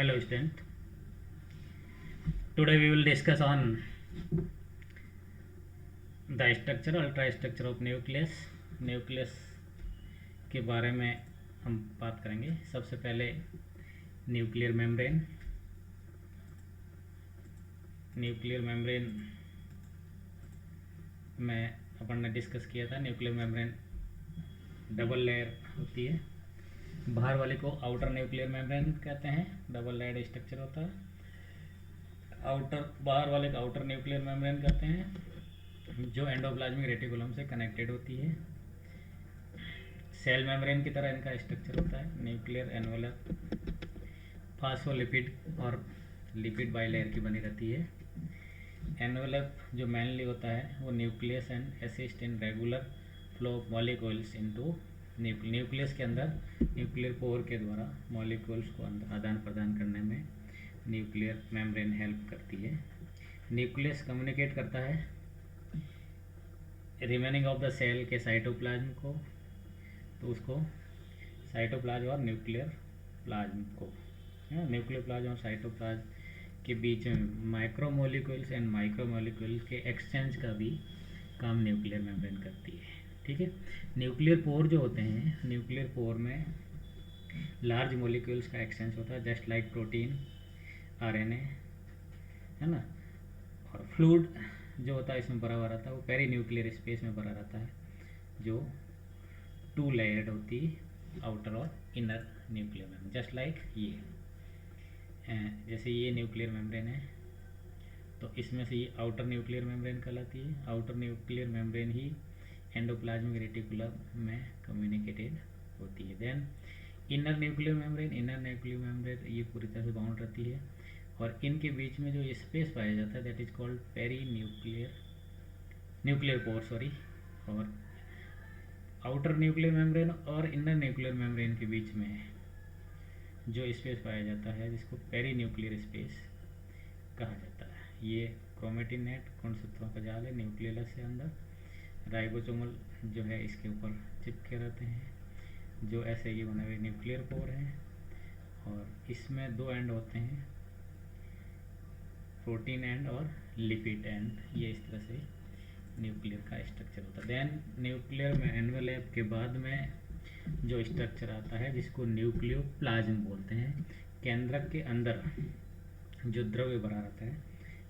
Hello student. Today we will discuss on the structure, ultra structure of nucleus. Nucleus के बारे में हम बात करेंगे. सबसे पहले न्यूक्लियर मेम्ब्रेन. न्यूक्लियर मेम्ब्रेन में अपन ने डिस्कस किया था. न्यूक्लियर मेम्ब्रेन डबल लेयर होती है. बाहर वाले को आउटर न्यूक्लियर मेम्ब्रेन कहते हैं. डबल लेयर्ड स्ट्रक्चर होता है. बाहर वाले को आउटर न्यूक्लियर मेम्ब्रेन कहते हैं, जो एंडोप्लाज्मिक रेटिकुलम से कनेक्टेड होती है. सेल मेम्ब्रेन की तरह इनका स्ट्रक्चर होता है. न्यूक्लियर एनवेलप फास्फोलिपिड और लिपिड बाइलेयर की बनी रहती है. एनवेलप जो मेनली होता है वो nucleus and assist in regular flow of molecules into nucleus के अंदर न्यूक्लियर पोर के द्वारा मॉलिक्यूल्स को अंदर आदान प्रदान करने में न्यूक्लियर मेम्ब्रेन हेल्प करती है. न्यूक्लियस कम्युनिकेट करता है रिमेनिंग ऑफ द सेल के साइटोप्लाज्म को, तो उसको साइटोप्लाज्म और न्यूक्लियर प्लाज्म को, न्यूक्लियर प्लाज्म और साइटोप्लाज्म के बीच में माइक्रोमोलिक्यूल्स एंड माइक्रोमोलिक्यूल्स के एक्सचेंज का भी काम न्यूक्लियर मेम्ब्रेन करती है. ठीक है. न्यूक्लियर पोर जो होते हैं, न्यूक्लियर पोर में लार्ज मोलिक्यूल्स का एक्सचेंज होता है, जस्ट लाइक प्रोटीन, आरएनए, है ना. और फ्लूइड जो होता है इसमें भरा हुआ रहता है, वो पेरी न्यूक्लियर स्पेस में भरा रहता है, जो 2 लेयर्ड होती है, आउटर और inner nuclear membrane. Just like ये, जैसे ये न्यूक्लियर मेम्ब्रेन है, तो इसमें से ये आउटर न्यूक्लियर मेम्ब्रेन कहलाती है. आउटर न्यूक्लियर मेम्ब्रेन ही एंडोप्लाज्मिक रेटिकुलम में कम्युनिकेटेड होती है. देन इनर न्यूक्लियर मेम्ब्रेन ये पूरी तरह से बाउंड रहती है, और इनके बीच में जो स्पेस पाया जाता है that is called peri nuclear pore sorry. और आउटर न्यूक्लियर मेम्ब्रेन और इनर न्यूक्लियर मेम्ब्रेन के बीच में जो स्पेस पाया जाता है, जिसको पेरी न्यूक्लियर स्पेस कहा जाता है, ये क्रोमेटिन नेट गुणसूत्रों का जाल है. न्यूक्लियस से अंदर राइबोसोमल जो है इसके ऊपर चिपके रहते हैं, जो ऐसे ये बने हुए न्यूक्लियर पोर हैं. और इसमें 2 एंड होते हैं, प्रोटीन एंड और लिपिड एंड. ये इस तरह से न्यूक्लियर का स्ट्रक्चर होता है. देन न्यूक्लियर में एनवेलप के बाद में जो स्ट्रक्चर आता है, जिसको न्यूक्लियोप्लाज्म बोलते हैं, केंद्रक के अंदर जो द्रव्य भरा रहता है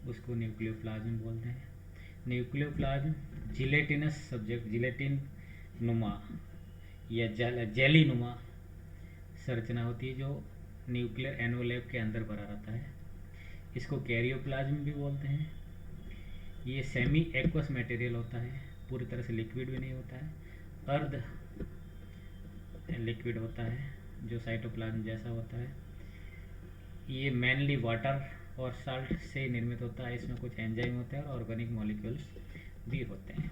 उसको न्यूक्लियोप्लाज्म बोलते हैं. न्यूक्लियोप्लाज्म जिलेटिनस सब्जेक्ट, जिलेटिन नुमा या जेली नुमा संरचना होती है, जो न्यूक्लियर एनवेलप के अंदर भरा रहता है. इसको कैरियोप्लाज्म भी बोलते हैं. ये सेमी एक्वस मटेरियल होता है, पूरी तरह से लिक्विड भी नहीं होता है, अर्ध लिक्विड होता है, जो साइटोप्लाज्म जैसा होता है. ये मेनली वाटर और साल्ट से निर्मित होता है. इसमें कुछ एंजाइम होते हैं और ऑर्गेनिक मॉलिक्यूल्स भी होते हैं.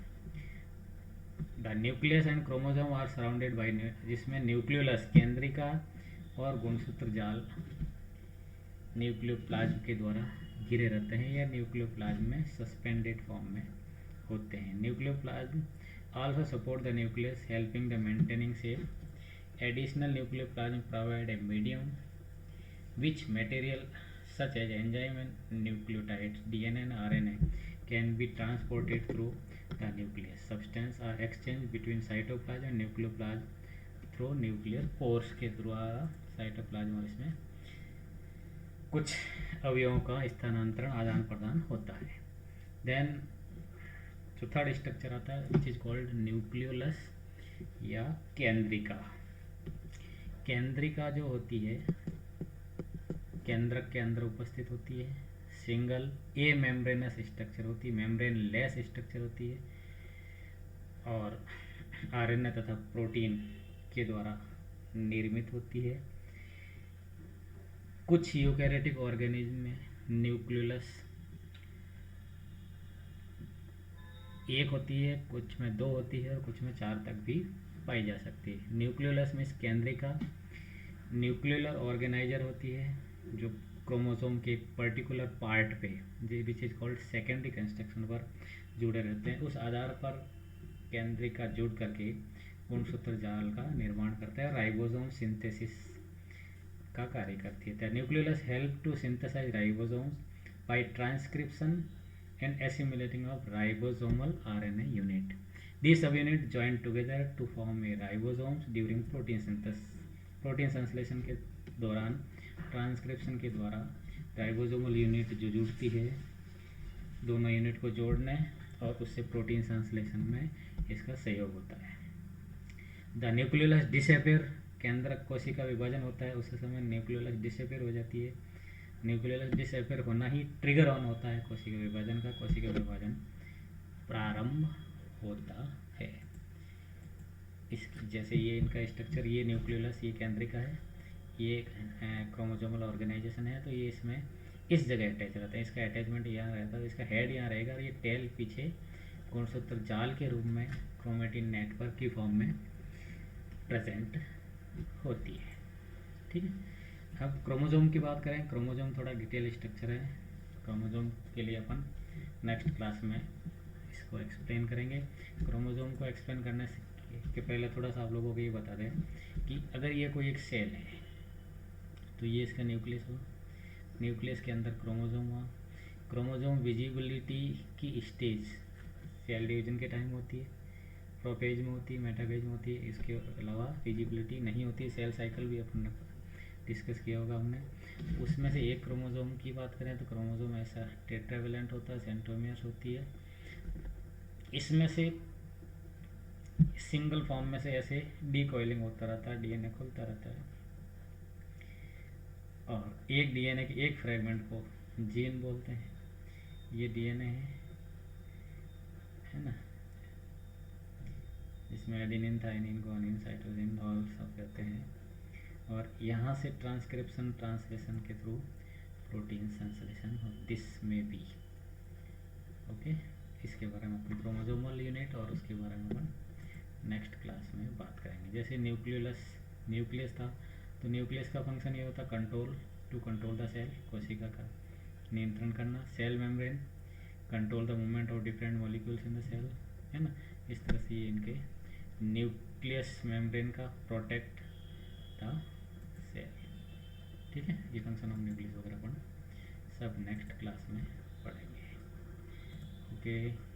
The nucleus and chromosome are surrounded by, जिसमें न्यूक्लियोलस केंद्रिका और गुणसूत्र जाल न्यूक्लियोप्लाज्म के द्वारा घिरे रहते हैं, या न्यूक्लियोप्लाज्म में सस्पेंडेड फॉर्म में होते हैं. Nucleoplasm also support the nucleus, helping the maintaining shape. Additional nucleoplasm provide a medium which material such as enzyme and nucleotides, DNA and RNA can be transported through the nucleus. Substance are exchanged between cytoplasm and nucleoplasm through nuclear pores के द्वारा cytoplasm और इसमें कुछ अवयवों का स्थानांतरण आदान प्रदान होता है. देन जो थर्ड स्ट्रक्चर आता है विच इज कॉल्ड न्यूक्लियोलस या केंद्रिका. केंद्रिका जो होती है केंद्रक के अंदर उपस्थित होती है. सिंगल ए मेम्ब्रेनस स्ट्रक्चर होती है, मेम्ब्रेन लेस स्ट्रक्चर होती है, और आरएनए तथा प्रोटीन के द्वारा निर्मित होती है. कुछ यूकैरियोटिक ऑर्गेनिज्म में न्यूक्लियोलस एक होती है, कुछ में 2 होती है और कुछ में 4 तक भी पाई जा सकती है. न्यूक्लियोलस में केंद्रिका न्यूक्लियोलर ऑर्गेनाइजर होती है, जो क्रोमोसोम के एक पर्टिकुलर पार्ट पे which is called secondary constriction पर जुड़े रहते हैं. उस आधार पर केंद्रिका जुड़ करके गुणसूत्र जाल का निर्माण करता है, राइबोसोम सिंथेसिस का कार्य करती है। The nucleolus help to synthesise ribosomes by transcription and assimilating of ribosomal RNA unit. These subunits join together to form a ribosomes during protein synthesis. Protein संश्लेषण के दौरान ट्रांसक्रिप्शन के द्वारा राइबोसोमल यूनिट जो जुड़ती है, दोनों यूनिट को जोड़ने और उससे प्रोटीन संश्लेषण में इसका सहयोग होता है। द न्यूक्लियोलस डिसअपियर, केंद्रक कोशिका विभाजन होता है, उस समय न्यूक्लियोलस डिसअपियर हो जाती है। न्यूक्लियोलस डिसअपियर होना ही ट्रिगर ऑन होता है कोशिका विभाजन का, कोशिका विभाजन प्रारंभ होता है। इस जैसे ये इनका स्ट्रक्चर, ये न्यूक्लियोलस, ये केंद्रिका है, ये क्रोमोसोमल ऑर्गेनाइजेशन है, तो ये इसमें इस जगह अटैच रहता है, इसका अटैचमेंट यहाँ रहता है, इसका हेड यहाँ रहेगा और ये टेल पीछे गुणसूत्र जाल के रूप में क्रोमेटिन नेटवर्क की फॉर्म में प्रेजेंट होती है। ठीक है, अब क्रोमोसोम की बात करें। क्रोमोसोम थोड़ा डिटेल स्ट्रक्चर है, क्रोमोसोम के लिए अपन नेक्स्ट क्लास में इसको एक्सप्लेन करेंगे। क्रोमोसोम को एक्सप्लेन करने के पहले थोड़ा सा आप लोगों को ये बता दें कि अगर ये कोई एक सेल है तो ये इसका न्यूक्लियस हुआ, न्यूक्लियस के अंदर क्रोमोसोम हुआ। क्रोमोसोम विजिबिलिटी की स्टेज सेल डिवीजन के टाइम होती है, प्रोपेज में होती है, मेटाफेज में होती है, इसके अलावा विजिबिलिटी नहीं होती है। सेल साइकिल भी अपन ने डिस्कस किया होगा हमने। उसमें से एक क्रोमोसोम की बात करें तो क्रोमोसोम ऐसा टेट्रावेलेंट होता है, सेंट्रोमियर्स होती है। इसमें से सिंगल फॉर्म में से ऐसे डीकॉइलिंग होता रहता है, डीएनए खुलता रहता है और एक डीएनए के एक फ्रेगमेंट को जीन बोलते हैं। ये डीएनए है ना, इसमें एडेनिन, थाइमिन, गुआनिन, साइटोसिन और सब कहते हैं। और यहाँ से ट्रांसक्रिप्शन ट्रांसलेशन के थ्रू प्रोटीन संश्लेषण हो दिस में भी। ओके, इसके बारे में अपन क्रोमोसोमल यूनिट और उसके बारे में अपन नेक्स्ट क्लास में बात करेंगे। जैसे न्यूक्लियस था, तो न्यूक्लियस का फंक्शन ये होता टू कंट्रोल द सेल, कोशिका का नियंत्रण करना। Cell membrane control the movement of different molecules in the cell, है ना। इस तरह से ये इनके न्यूक्लियस मेम्ब्रेन का प्रोटेक्ट द सेल। ठीक है, ये फंक्शन ऑफ न्यूक्लियस वगैरह अपन सब नेक्स्ट क्लास में पढ़ेंगे। ओके।